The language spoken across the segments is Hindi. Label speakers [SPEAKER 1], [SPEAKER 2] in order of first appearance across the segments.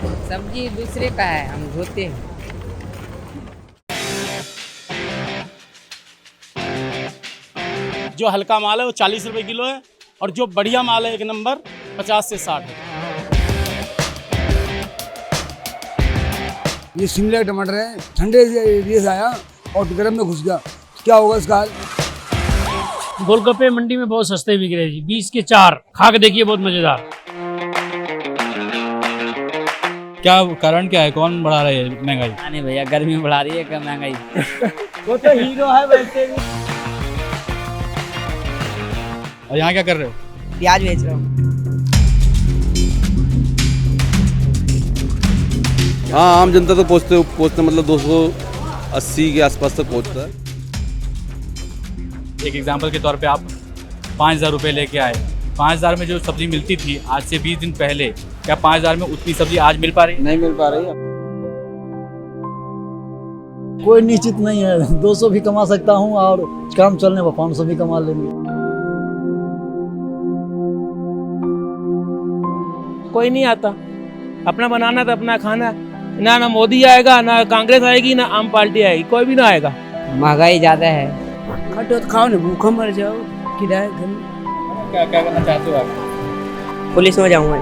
[SPEAKER 1] सब्जी दूसरे का है, हम धोते हैं।
[SPEAKER 2] जो हल्का माल है वो 40 रुपए किलो है और जो बढ़िया माल है एक नंबर 50 से 60 है।
[SPEAKER 3] ये शिमला का टमाटर है, ठंडे एरिया से आया और गर्म में घुस गया, क्या होगा इसका हाल?
[SPEAKER 4] गोलगप्पे मंडी में बहुत सस्ते बिक रहे जी, 20 के 4 खा के देखिए, बहुत मजेदार।
[SPEAKER 5] क्या कारण क्या है, कौन बढ़ा रहा है महंगाई?
[SPEAKER 1] नहीं भैया, गर्मी बढ़ा रही है, क्या महंगाई।
[SPEAKER 2] वो तो हीरो है वैसे भी।
[SPEAKER 5] और यहाँ क्या कर रहे हो?
[SPEAKER 1] प्याज बेच रहा हूँ।
[SPEAKER 6] हाँ, आम जनता तो पहुँचते मतलब 280 के आसपास तक पहुँचता है।
[SPEAKER 5] एक एग्जांपल के तौर पे आप 5,000 रुपये लेके आए, 5,000 में जो सब्जी मिलती थी आज से 20 दिन पहले, क्या 5,000 में उतनी सब्जी आज मिल पा रही है?
[SPEAKER 6] नहीं मिल पा रही है।
[SPEAKER 7] कोई निश्चित नहीं है, 200 भी कमा सकता हूँ और काम चलने पर 500 भी कमा लेंगे।
[SPEAKER 8] कोई नहीं आता, अपना बनाना तो अपना खाना। ना मोदी आएगा, ना कांग्रेस आएगी, ना आम पार्टी आएगी, कोई भी ना आएगा।
[SPEAKER 1] महंगाई ज़्यादा है।
[SPEAKER 8] खटो तो खाओ ना, भूखा मर जाओ, किराए घर।
[SPEAKER 5] क्या क्या करना चाहते हो आप?
[SPEAKER 1] पुलिस में जाऊँगा।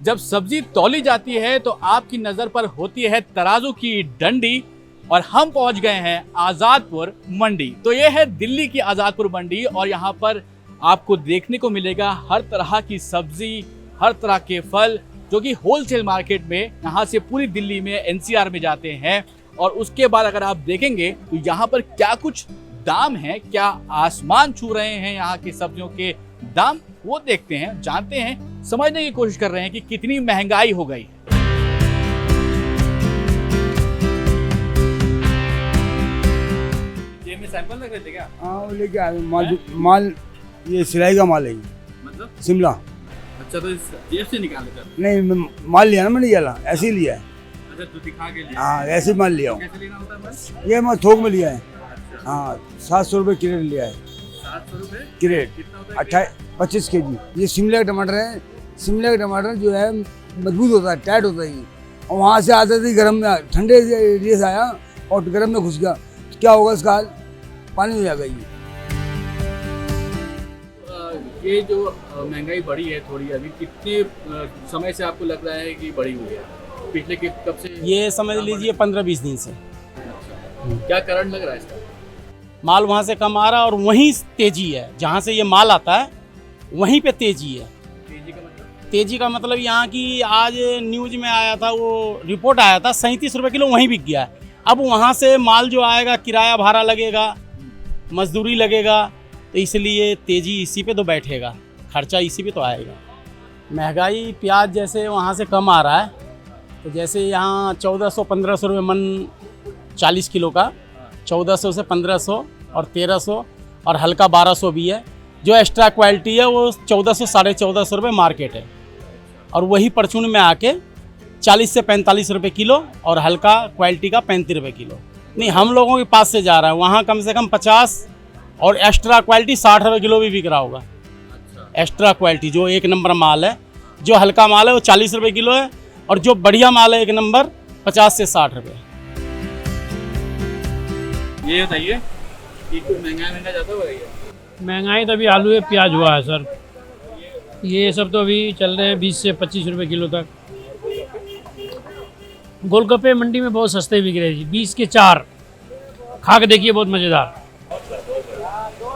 [SPEAKER 5] जब सब्जी तौली जाती है तो आपकी नजर पर होती है तराजू की डंडी, और हम पहुंच गए हैं आजादपुर मंडी। तो ये है दिल्ली की आजादपुर मंडी और यहाँ पर आपको देखने को मिलेगा हर तरह की सब्जी, हर तरह के फल, जो कि होलसेल मार्केट में यहाँ से पूरी दिल्ली में एनसीआर में जाते हैं। और उसके बाद अगर आप देखेंगे तो यहाँ पर क्या कुछ दाम है, क्या आसमान छू रहे हैं यहाँ की सब्जियों के दाम, वो देखते हैं, जानते हैं, समझने की कोशिश कर रहे हैं कि कितनी महंगाई हो गई है। ये में सैंपल लग रहे थे क्या?
[SPEAKER 3] हाँ, वो लेके आए माल ये सिलाई का माल है,
[SPEAKER 5] मतलब
[SPEAKER 3] शिमला।
[SPEAKER 5] अच्छा, तो इस जेब से निकाल लेते हैं?
[SPEAKER 3] नहीं, माल लिया ना मैंने, ये ऐसे ही लिया है।
[SPEAKER 5] अच्छा, तो दिखा के लिए?
[SPEAKER 3] हाँ, ऐसे ही माल लिया हूँ।
[SPEAKER 5] कैसे लेना होता है बस?
[SPEAKER 3] ये मैं थोक में लिया है। हाँ, 700 रुपये क्रेट लिया है।
[SPEAKER 5] 700 रुपए
[SPEAKER 3] क्रेट
[SPEAKER 5] कितना होता है?
[SPEAKER 3] 25 kg। ये शिमला का टमाटर है। शिमला का टमाटर जो है मजबूत होता है, टाइट होता है ये। और वहाँ से आते थे गर्म में, ठंडे एरिया से आया और गर्म में घुस गया, क्या होगा इसका हाल? पानी में जाएगा ये।
[SPEAKER 5] ये जो महंगाई बढ़ी है थोड़ी, अभी कितने समय से आपको लग रहा है कि बढ़ी हुई है? पिछले कब से?
[SPEAKER 2] ये समझ लीजिए 15-20 दिन से।
[SPEAKER 5] क्या कारण लग रहा है इसका?
[SPEAKER 2] माल वहाँ से कम आ रहा है और वहीं तेजी है, जहाँ से ये माल आता है वहीं पे तेजी है।
[SPEAKER 5] तेजी का मतलब?
[SPEAKER 2] तेजी का मतलब यहाँ की आज न्यूज में आया था, वो रिपोर्ट आया था 37 रुपये किलो वहीं बिक गया है। अब वहाँ से माल जो आएगा, किराया भाड़ा लगेगा, मजदूरी लगेगा, तो इसलिए तेजी इसी पे तो बैठेगा, खर्चा इसी पे तो आएगा। महंगाई प्याज जैसे वहाँ से कम आ रहा है, तो जैसे यहाँ 1400-1500 रुपये मन 40 किलो का, 1400 से 1500 और 1300 और हल्का 1200 भी है। जो एक्स्ट्रा क्वालिटी है वो 1400-1450 रुपये मार्केट है, और वही परचून में आके 40 से 45 रुपये किलो और हल्का क्वालिटी का 35 रुपये किलो। नहीं, हम लोगों के पास से जा रहा है, वहाँ कम से कम 50 और एक्स्ट्रा क्वालिटी 60 रुपये किलो भी बिक रहा होगा। एक्स्ट्रा क्वालिटी जो एक नंबर माल है, जो हल्का माल है वो 40 रुपये किलो है, और जो बढ़िया माल है एक नंबर 50 से 60 रुपये।
[SPEAKER 5] ये बताइए कि कोई महंगा ज़्यादा हो रही है?
[SPEAKER 4] महंगाई तो अभी आलू है, प्याज हुआ है सर, ये सब तो अभी चल रहे हैं 20 से 25 रुपये किलो तक। गोलगप्पे मंडी में बहुत सस्ते बिक रहे जी, 20 के 4 खा के देखिए, बहुत मज़ेदार।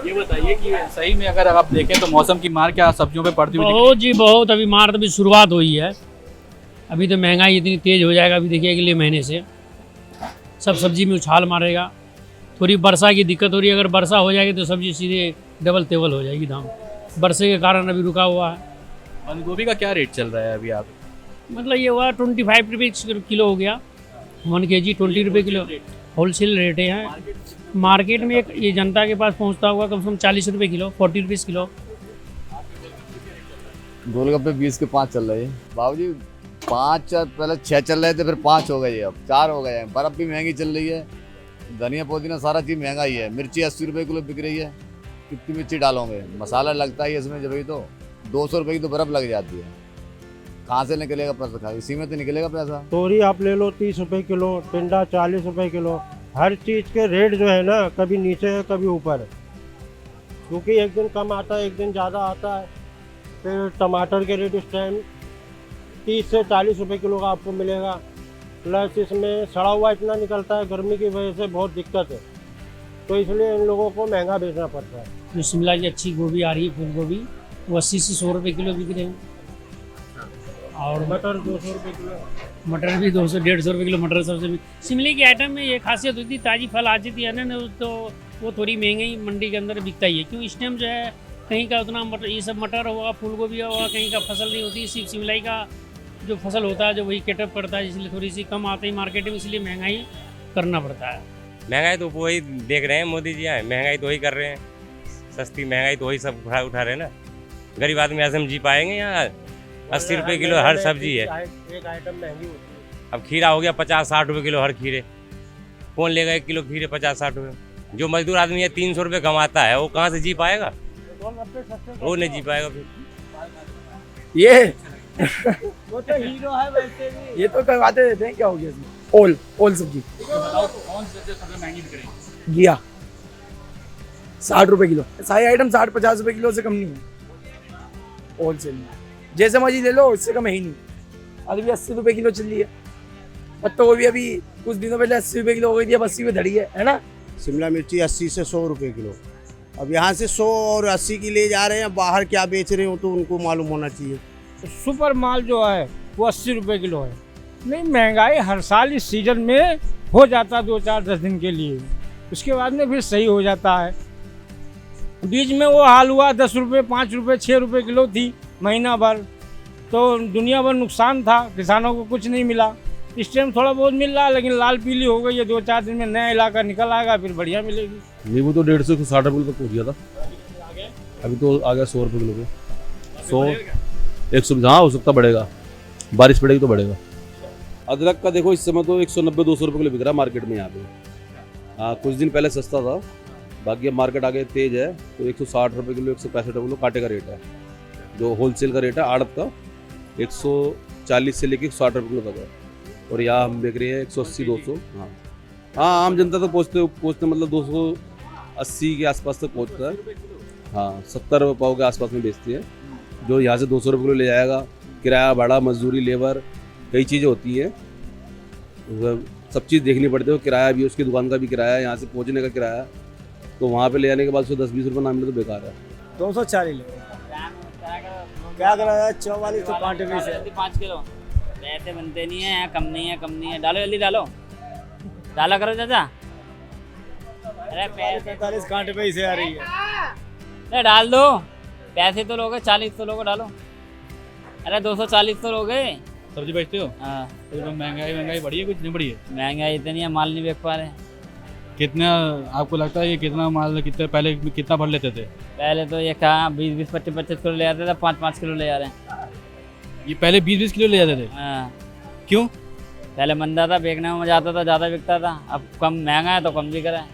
[SPEAKER 5] ये बताइए कि सही में अगर आप देखें तो मौसम की मार क्या सब्जियों पे पड़ती हुई दिख रही है?
[SPEAKER 4] बहुत जी बहुत, अभी मार तो अभी शुरुआत हुई है, अभी तो महंगाई इतनी तेज़ हो जाएगा, अभी देखिए अगले महीने से सब सब्जी में उछाल मारेगा। थोड़ी वर्षा की दिक्कत हो रही है, अगर वर्षा हो जाएगी तो सब्जी सीधे डबल तेबल हो जाएगी दाम, वर्षे के कारण अभी रुका हुआ है।
[SPEAKER 5] बंद गोभी का क्या रेट चल रहा है अभी आप?
[SPEAKER 4] मतलब ये हुआ 25 रुपये किलो हो गया, 1 kg 20 रुपये किलो होलसेल रेट है। मार्केट में एक ये जनता के पास पहुंचता होगा कम से कम 40 रुपये किलो, 40 रुपीज़ किलो।
[SPEAKER 6] गोलगप्पे 20 के 5 चल रहे हैं बाबूजी। 5 पहले 6 चल रहे थे, फिर 5 हो गए, अब 4 हो गए हैं। बर्फ भी महंगी चल रही है, धनिया पुदीना सारा चीज़ महंगा ही है। मिर्ची 80 रुपये किलो बिक रही है, कितनी मिर्ची डालोगे, मसाला लगता ही है इसमें जब ही तो। 200 रुपये की तो बर्फ लग जाती है, कहाँ से निकलेगा पैसा? इसी में तो निकलेगा पैसा।
[SPEAKER 9] तोरी आप ले लो 30 रुपए किलो, टिंडा 40 रुपए किलो। हर चीज़ के रेट जो है ना कभी नीचे है कभी ऊपर है, क्योंकि एक दिन कम आता है एक दिन ज़्यादा आता है। फिर टमाटर के रेट इस टाइम 30 से 40 रुपए किलो का आपको मिलेगा, प्लस इसमें सड़ा हुआ इतना निकलता है, गर्मी की वजह से बहुत दिक्कत है, तो इसलिए इन लोगों को महंगा बेचना पड़ता है।
[SPEAKER 4] जो शिमला की अच्छी गोभी आ रही है, फूल गोभी, वो 80 से 100 रुपये किलो बिक रहे हैं। और
[SPEAKER 9] मटर 200 रुपए किलो,
[SPEAKER 4] मटर भी 200-150 रुपये किलो मटर सबसे भी। शिमले की आइटम में ये खासियत होती है, ताज़ी फल आ जाती है ना, तो वो थोड़ी महंगी मंडी के अंदर बिकता ही है, क्यों इस टाइम जो है कहीं का उतना मटर, ये सब मटर हुआ, फूल गोभी हुआ, कहीं का फसल नहीं होती। सिर्फ शिमलाई का जो फसल होता है जो वही केटअप करता है, इसलिए थोड़ी सी कम आती है मार्केट में, इसलिए महंगाई करना पड़ता है।
[SPEAKER 10] महंगाई तो वही देख रहे हैं मोदी जी आए, महंगाई तो वही कर रहे हैं, सस्ती महंगाई तो वही सब उठा रहे हैं ना। गरीब आदमी ऐसे हम जी पाएंगे? यहाँ 80 रुपये किलो हर सब्जी है,
[SPEAKER 9] एक आइटम महंगी होती है।
[SPEAKER 10] अब खीरा हो गया 50-60 रुपये किलो हर खीरे। कौन लेगा 1 किलो खीरे 50-60 रुपये? जो मजदूर आदमी है 300 रुपये कमाता है, वो कहाँ से जी पाएगा? वो नहीं जी पाएगा फिर।
[SPEAKER 11] ये
[SPEAKER 9] वो तो हीरो है वैसे भी।
[SPEAKER 11] ये तो करवाते रहते हैं, क्या हो गया इसमें? ओल सब्जी
[SPEAKER 5] बताओ कौन सी सब्जी सबसे महंगी बिक रही है?
[SPEAKER 11] घिया 60 रुपए किलो, सारी आइटम 60-50 रुपए किलो से कम नहीं है होलसेल में। जैसे मर्जी ले लो, इससे कम है ही नहीं। अभी 80 रुपए किलो चल रही है पत्ता गोभी, अभी कुछ दिनों पहले 80 रुपए किलो हो गई थी, अब 80 पे धड़ी है ना।
[SPEAKER 12] शिमला मिर्ची 80 से 100 रुपए किलो, अब यहाँ से 100 और 80 की ले जा रहे हैं, बाहर क्या बेच रहे हो तो उनको मालूम होना चाहिए।
[SPEAKER 9] सुपर माल जो है वो 80 रुपए किलो है। नहीं, महंगाई हर साल इस सीजन में हो जाता है 2-4-10 दिन के लिए, उसके बाद में फिर सही हो जाता है। बीच में वो हाल हुआ 10 रुपये 5 रुपये 6 रुपये किलो थी महीना भर, तो दुनिया भर नुकसान था, किसानों को कुछ नहीं मिला। इस टाइम थोड़ा बहुत मिल रहा है, लेकिन लाल पीली हो गई है, 2-4 दिन में नया इलाका निकल आएगा, फिर बढ़िया मिलेगी।
[SPEAKER 13] नींबू तो 150 से 60 रुपये तक पहुँच गया था, अभी तो आ गया 100 रुपये किलो पे। 100 हाँ हो सकता बढ़ेगा, बारिश पड़ेगी तो बढ़ेगा। अदरक का देखो इस समय तो 190-200 रुपये किलो बिक रहा है मार्केट में यहाँ पे। हाँ कुछ दिन पहले सस्ता था, बाकी अब मार्केट आगे तेज है, तो 160 रुपये किलो 165 रुपये किलो कांटे का रेट है। जो होलसेल का रेट है आड़त का 140 से लेके 160 रुपये किलो तक है, और यहाँ हम बेच रहे हैं 180-200। हाँ हाँ आम जनता तक पहुँचते मतलब 280 के आसपास तक पहुँचता है। हाँ 70 रुपये पाव के आसपास में बेचती है। जो यहाँ से 200 रुपये किलो ले जाएगा, किराया भाड़ा मजदूरी लेबर कई चीज़ें होती हैं, सब चीज़ देखनी पड़ती है। किराया भी, उसकी दुकान का भी किराया, यहाँ से पहुँचने का किराया, तो वहाँ पे ले जाने के बाद उसको 10-20 रुपये ना मिले तो बेकार है।
[SPEAKER 9] 240 क्या कराया? 44 तो कांटे में से
[SPEAKER 1] 5 किलो ऐसे बनते नहीं है, कम नहीं है, कम नहीं है। डालो जल्दी डालो, डाला करो चाचा। अरे
[SPEAKER 9] 45 कांटे पे से आ रही है।
[SPEAKER 1] अरे डाल दो, पैसे तो लोगे 40 तो लोगे, डालो। अरे 240 तो लोगे।
[SPEAKER 5] सब्जी बेचते हो?
[SPEAKER 1] हाँ।
[SPEAKER 5] तो महंगाई बढ़ी है कुछ नहीं बढ़ी है?
[SPEAKER 1] महंगाई इतनी है, माल नहीं बेच पा रहे।
[SPEAKER 5] कितना आपको लगता है ये कितना माल कितने पहले कितना भर लेते थे?
[SPEAKER 1] पहले तो ये कहाँ 20-20, 25-25 किलो ले आते थे, 5-5 किलो ले आ रहे हैं।
[SPEAKER 5] ये पहले 20-20 किलो ले जाते थे?
[SPEAKER 1] हाँ।
[SPEAKER 5] क्यों?
[SPEAKER 1] पहले मंदा था, बेचने में मजा आता था, ज़्यादा बिकता था। अब कम महंगा है तो कम भी करा।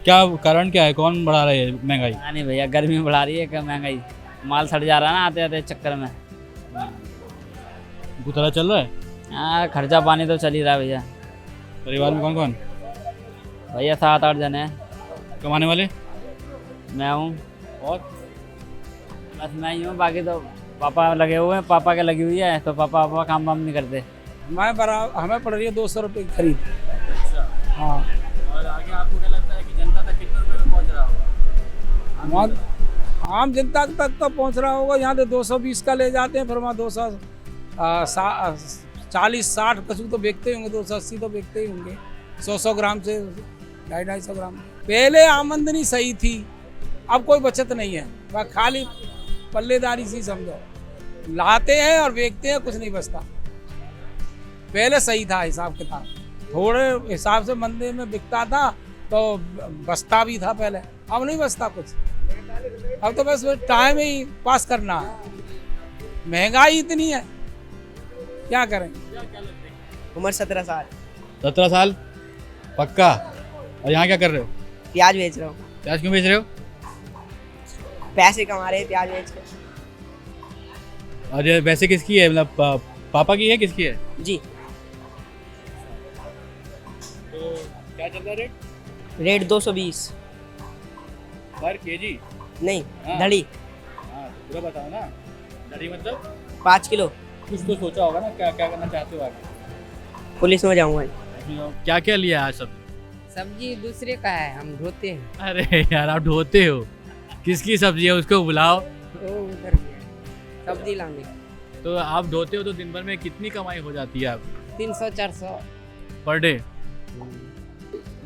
[SPEAKER 5] क्या कारण क्या है, कौन बढ़ा रहा है महंगाई?
[SPEAKER 1] नहीं भैया, गर्मी बढ़ा रही है, क्या महंगाई, माल सड़ जा रहा है ना आते आते चक्कर में।
[SPEAKER 5] गुजारा चल रहा है?
[SPEAKER 1] हाँ खर्चा पानी तो चल ही रहा है भैया।
[SPEAKER 5] परिवार में कौन कौन?
[SPEAKER 1] भैया 7-8 जने हैं।
[SPEAKER 5] कमाने वाले?
[SPEAKER 1] मैं हूँ,
[SPEAKER 5] और
[SPEAKER 1] बस मैं ही हूँ, बाकी तो पापा लगे हुए हैं, पापा के लगी हुई है, तो पापा काम वाम नहीं करते।
[SPEAKER 11] हमें पड़ रही है 200 रुपये की खरीद। हाँ
[SPEAKER 5] और आगे आपको क्या लगता है कि जनता तक कितने रुपए में पहुंच रहा होगा?
[SPEAKER 11] आम जनता तक तो पहुंच रहा होगा। यहाँ तो 220 का ले जाते हैं, फिर वहाँ 240-60 कछु तो बेचते होंगे, 280 तो बेचते ही होंगे। 100 ग्राम से 250 ग्राम। पहले आमदनी सही थी, अब कोई बचत नहीं है, बस खाली पल्लेदारी सी समझो, लाते हैं और बेचते हैं, कुछ नहीं बचता। पहले सही था हिसाब किताब, थोड़े हिसाब से मंदी में बिकता था तो बचता भी था पहले, अब नहीं बचता कुछ। अब तो बस टाइम ही पास करना है, महंगाई इतनी है, क्या करें।
[SPEAKER 1] उम्र 17 साल।
[SPEAKER 5] 17 साल पक्का? और यहाँ क्या कर रहे हो?
[SPEAKER 1] प्याज बेच रहा हूँ।
[SPEAKER 5] प्याज क्यों बेच रहे हो?
[SPEAKER 1] पैसे कमा रहे हैं प्याज बेच के।
[SPEAKER 5] और ये वैसे किसकी है, मतलब पापा की है, किसकी है?
[SPEAKER 14] जी।
[SPEAKER 5] तो क्या चल रहा है रेट?
[SPEAKER 14] रेट 220।
[SPEAKER 5] पर केजी?
[SPEAKER 14] नहीं,
[SPEAKER 5] हाँ।
[SPEAKER 14] धड़ी।
[SPEAKER 5] हाँ तो पूरा बताओ ना, धड़ी मतलब
[SPEAKER 14] 5 किलो।
[SPEAKER 5] कुछ तो सोचा होगा ना, क्या क्या करना चाहते हो आगे?
[SPEAKER 14] पुलिस में जाऊंगा।
[SPEAKER 5] क्या क्या लिया आज सब?
[SPEAKER 14] सब्जी दूसरे का है, हम ढोते हैं।
[SPEAKER 5] अरे यार आप ढोते हो, किसकी सब्जी है उसको बुलाओ।
[SPEAKER 14] वो उधर सब्जी लाने।
[SPEAKER 5] तो आप ढोते हो तो दिन भर में कितनी कमाई हो जाती है आप?
[SPEAKER 14] 300-400
[SPEAKER 5] पर डे?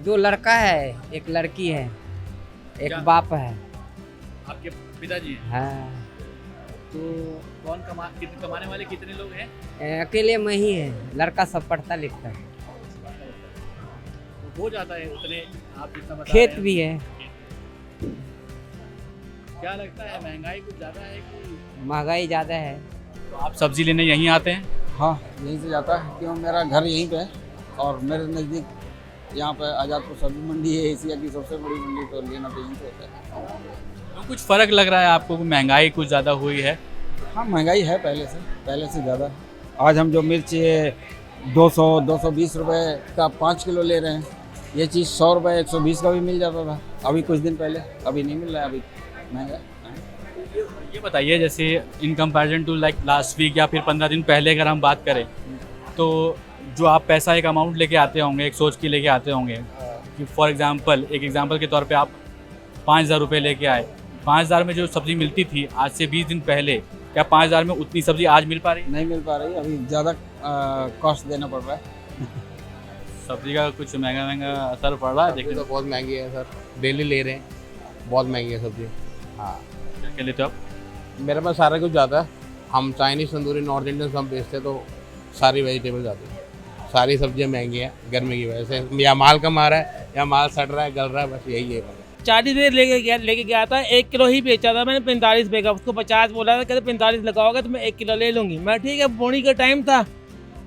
[SPEAKER 14] 2 लड़का है, एक लड़की है, एक
[SPEAKER 5] क्या?
[SPEAKER 14] बाप है।
[SPEAKER 5] आपके पिताजी हैं?
[SPEAKER 14] हाँ।
[SPEAKER 5] तो कौन कमाने वाले कितने लोग हैं?
[SPEAKER 14] अकेले मैं ही है, लड़का सब पढ़ता लिखता है।
[SPEAKER 5] हो जाता है उतने आप जितना बता
[SPEAKER 14] खेत
[SPEAKER 5] रहे हैं।
[SPEAKER 14] भी है।
[SPEAKER 5] क्या लगता है महंगाई कुछ ज़्यादा है कि?
[SPEAKER 14] महंगाई ज़्यादा है।
[SPEAKER 5] तो आप सब्जी लेने यहीं आते हैं?
[SPEAKER 3] हाँ, यहीं से जाता है क्यों, मेरा घर यहीं पे है और मेरे नज़दीक यहाँ पे आज़ादपुर सब्जी मंडी है, एशिया की सबसे बड़ी मंडी, तो लेना तो यहीं से होता है।
[SPEAKER 5] तो कुछ फ़र्क लग रहा है आपको, महंगाई कुछ ज़्यादा हुई है?
[SPEAKER 3] हाँ, महंगाई है पहले से ज़्यादा। आज हम जो मिर्च 200-220 रुपए का 5 किलो ले रहे हैं, ये चीज़ 100 रुपये 120 का भी मिल जाता था अभी कुछ दिन पहले, अभी नहीं मिल रहा है, अभी महंगा।
[SPEAKER 5] ये बताइए, जैसे इन comparison to like last week या फिर 15 दिन पहले अगर हम बात करें, तो जो आप पैसा एक अमाउंट लेके आते होंगे, एक सोच के लेके आते होंगे कि फॉर एग्जांपल, एक एग्जांपल के तौर पे आप 5000 रुपये लेके आए, 5000 में जो सब्ज़ी मिलती थी आज से 20 दिन पहले, क्या 5000 में उतनी सब्ज़ी आज मिल पा रही?
[SPEAKER 3] नहीं मिल पा रही, अभी ज़्यादा कॉस्ट देना पड़ रहा है।
[SPEAKER 5] सब्ज़ी का कुछ महंगा असर पड़ रहा है? देखिए
[SPEAKER 12] तो बहुत महंगी है सर, डेली ले रहे हैं, बहुत महंगी है सब्जी। हाँ,
[SPEAKER 5] क्या क्या लेते हो आप?
[SPEAKER 12] मेरे पास सारा कुछ जाता है, हम चाइनीज़, तंदूरी, नॉर्थ इंडियन सब बेचते हैं, तो सारी वेजिटेबल जाती है। सारी सब्जियां महंगी हैं गर्मी की वजह से, या माल कम आ रहा है या माल सड़ रहा है, गल रहा है, बस यही है।
[SPEAKER 8] 40 रुपये लेके गया था, 1 किलो ही बेचा था मैंने 45 रुपये का, उसको 50 बोला था, कहते 45 लगाओगे तो मैं 1 किलो ले लूँगी। मैं ठीक है, बोनी का टाइम था,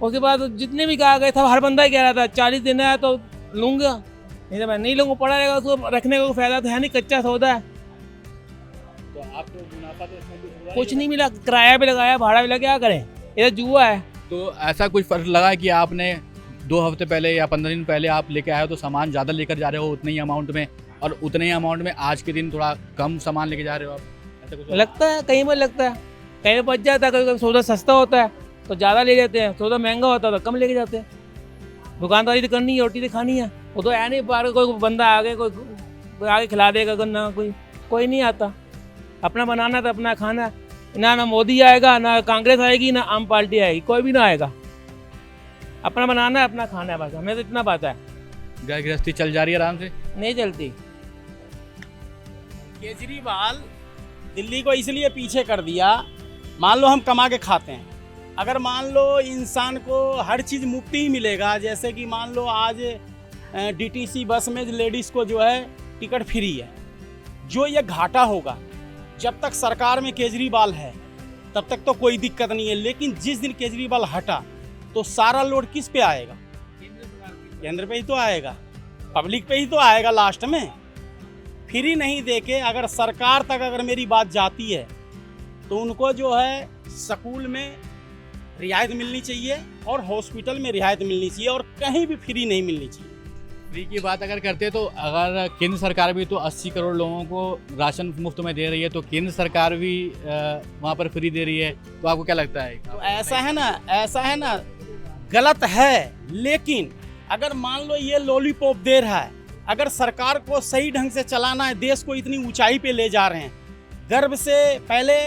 [SPEAKER 8] उसके बाद जितने भी कहा गए था हर बंदा कह रहा था 40 देना है तो लूँगा, नहीं तो मैं नहीं लूँगा, पड़ा रहेगा, उसको रखने का कोई फ़ायदा तो है नहीं, कच्चा सौदा है।
[SPEAKER 5] तो आपको मुनाफा तो इसमें
[SPEAKER 8] कुछ नहीं मिला, किराया भी लगाया, भाड़ा भी लगा, क्या करें, ये तो जुआ है।
[SPEAKER 5] तो ऐसा कुछ फर्क लगा कि आपने 2 हफ्ते पहले या 15 दिन पहले आप लेके आए हो तो सामान ज़्यादा लेकर जा रहे हो उतने ही अमाउंट में, और उतने ही अमाउंट में आज के दिन थोड़ा कम सामान लेके जा रहे हो आप? ऐसा कुछ
[SPEAKER 8] लगता है, कहीं पर लगता है, कहीं पर बच जाता है, कभी कभी सौदा सस्ता होता है तो ज़्यादा ले जाते हैं, सौदा महंगा होता है तो कम लेके जाते हैं। दुकानदारी तो करनी है, रोटी तो खानी है, वो तो है नहीं बाहर कोई बंदा आ गया, कोई आगे खिला देगा, ना कोई नहीं आता। अपना बनाना तो अपना खाना, ना मोदी आएगा, ना कांग्रेस आएगी, ना आम पार्टी आएगी, कोई भी ना आएगा। अपना बनाना है, अपना खाना है, बस हमें तो इतना पता है।
[SPEAKER 5] घर गृहस्थी चल जा रही है आराम से?
[SPEAKER 8] नहीं चलती।
[SPEAKER 2] केजरीवाल दिल्ली को इसलिए पीछे कर दिया, मान लो हम कमा के खाते हैं, अगर मान लो इंसान को हर चीज़ मुफ्त ही मिलेगा, जैसे कि मान लो आज डीटीसी बस में लेडीज़ को जो है टिकट फ्री है, जो ये घाटा होगा, जब तक सरकार में केजरीवाल है तब तक तो कोई दिक्कत नहीं है, लेकिन जिस दिन केजरीवाल हटा तो सारा लोड किस पे आएगा? केंद्र पे ही तो आएगा, पब्लिक पे ही तो आएगा लास्ट में। फ्री नहीं देके अगर सरकार तक अगर मेरी बात जाती है तो उनको जो है स्कूल में रियायत मिलनी चाहिए और हॉस्पिटल में रियायत मिलनी चाहिए, और कहीं भी फ्री नहीं मिलनी चाहिए।
[SPEAKER 5] फ्री की बात अगर करते तो अगर केंद्र सरकार भी तो 80 करोड़ लोगों को राशन मुफ्त में दे रही है, तो केंद्र सरकार भी वहाँ पर फ्री दे रही है, तो आपको क्या लगता है?
[SPEAKER 2] तो ऐसा है ना, गलत है, लेकिन अगर मान लो ये लॉलीपॉप दे रहा है, अगर सरकार को सही ढंग से चलाना है, देश को इतनी ऊंचाई पे ले जा रहे हैं, गर्व से पहले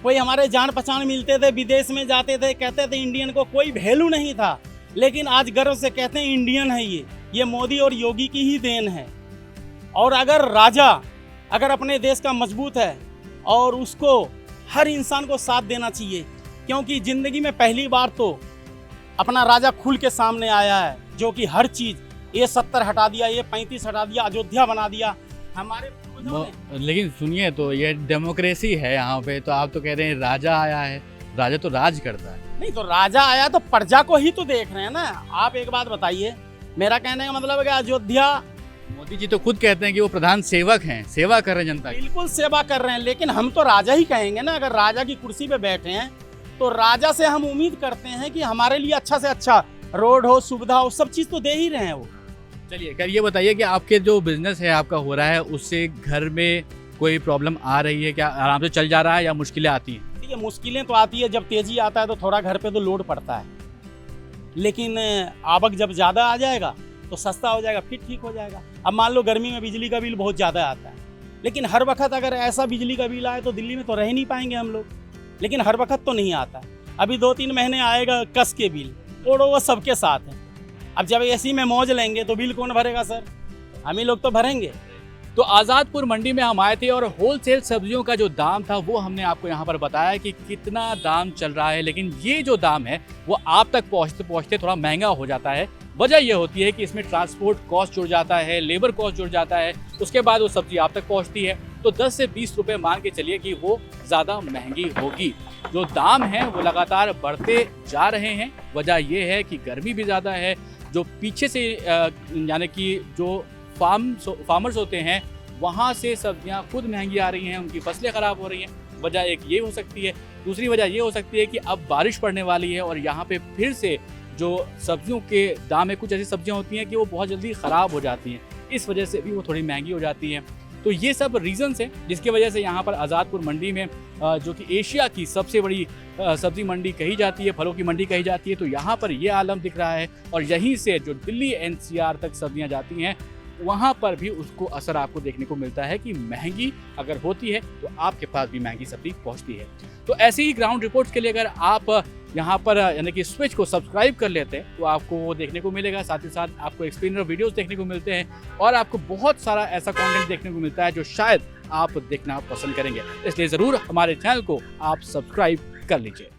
[SPEAKER 2] कोई हमारे जान पहचान मिलते थे, विदेश में जाते थे, कहते थे इंडियन को कोई वैल्यू नहीं था, लेकिन आज गर्व से कहते हैं इंडियन है ये मोदी और योगी की ही देन है। और अगर राजा अगर अपने देश का मजबूत है और उसको हर इंसान को साथ देना चाहिए, क्योंकि ज़िंदगी में पहली बार तो अपना राजा खुल के सामने आया है, जो कि हर चीज़ ये 70 हटा दिया, ये 35 हटा दिया, अयोध्या बना दिया हमारे।
[SPEAKER 5] लेकिन सुनिए, तो ये डेमोक्रेसी है यहाँ पे, तो आप तो कह रहे हैं राजा आया है, राजा तो राज करता है।
[SPEAKER 2] नहीं, तो राजा आया तो प्रजा को ही तो देख रहे हैं ना। आप एक बात बताइए, मेरा कहने का मतलब है कि अयोध्या,
[SPEAKER 5] मोदी जी तो खुद कहते हैं कि वो प्रधान सेवक हैं, सेवा कर रहे हैं जनता की।
[SPEAKER 2] बिल्कुल सेवा कर रहे हैं, लेकिन हम तो राजा ही कहेंगे ना। अगर राजा की कुर्सी पे बैठे हैं तो राजा से हम उम्मीद करते हैं कि हमारे लिए अच्छा से अच्छा रोड हो, सुविधा हो, सब चीज़ तो दे ही रहे हैं वो।
[SPEAKER 5] चलिए खैर ये बताइए कि आपके जो बिजनेस है आपका हो रहा है उससे घर में कोई प्रॉब्लम आ रही है क्या? आराम से चल जा रहा है या मुश्किलें आती हैं?
[SPEAKER 2] ठीक है, मुश्किलें तो आती है, जब तेजी आता है तो थोड़ा घर पे तो लोड पड़ता है, लेकिन आवक जब ज़्यादा आ जाएगा तो सस्ता हो जाएगा, फिर ठीक हो जाएगा। अब मान लो गर्मी में बिजली का बिल बहुत ज़्यादा आता है, लेकिन हर वक्त अगर ऐसा बिजली का बिल आए तो दिल्ली में तो रह नहीं पाएंगे हम लोग, लेकिन हर वक्त तो नहीं आता। अभी 2-3 महीने आएगा कस के बिल, और वो सबके साथ है। अब जब एसी में मौज लेंगे तो बिल कौन भरेगा सर? हम ही लोग तो भरेंगे।
[SPEAKER 5] तो आज़ादपुर मंडी में हम आए थे और होलसेल सब्जियों का जो दाम था वो हमने आपको यहाँ पर बताया कि कितना दाम चल रहा है, लेकिन ये जो दाम है वो आप तक पहुँचते पहुँचते थोड़ा महंगा हो जाता है। वजह ये होती है कि इसमें ट्रांसपोर्ट कॉस्ट जुड़ जाता है, लेबर कॉस्ट जुड़ जाता है, उसके बाद वो सब्जी आप तक पहुँचती है तो 10 से 20 रुपये मान के चलिए कि वो ज़्यादा महंगी होगी। जो दाम हैं वो लगातार बढ़ते जा रहे हैं। वजह ये है कि गर्मी भी ज़्यादा है, जो पीछे से यानी कि जो फार्मर्स होते हैं वहाँ से सब्जियाँ खुद महंगी आ रही हैं, उनकी फसलें ख़राब हो रही हैं। वजह एक ये हो सकती है। दूसरी वजह ये हो सकती है कि अब बारिश पड़ने वाली है और यहाँ पे फिर से जो सब्जियों के दाम है, कुछ ऐसी सब्जियाँ होती हैं कि वो बहुत जल्दी ख़राब हो जाती हैं, इस वजह से भी वो थोड़ी महंगी हो जाती हैं। तो ये सब रीजंस हैं जिसकी वजह से यहाँ पर आज़ादपुर मंडी में जो कि एशिया की सबसे बड़ी सब्जी मंडी कही जाती है, फलों की मंडी कही जाती है, तो यहाँ पर ये आलम दिख रहा है। और यहीं से जो दिल्ली NCR तक सब्जियाँ जाती हैं वहाँ पर भी उसको असर आपको देखने को मिलता है कि महंगी अगर होती है तो आपके पास भी महंगी सब्जी पहुँचती है। तो ऐसी ही ग्राउंड रिपोर्ट्स के लिए अगर आप यहाँ पर यानी कि स्विच को सब्सक्राइब कर लेते हैं तो आपको वो देखने को मिलेगा। साथ ही साथ आपको एक्सप्लेनर वीडियोस देखने को मिलते हैं और आपको बहुत सारा ऐसा कंटेंट देखने को मिलता है जो शायद आप देखना पसंद करेंगे। इसलिए ज़रूर हमारे चैनल को आप सब्सक्राइब कर लीजिए।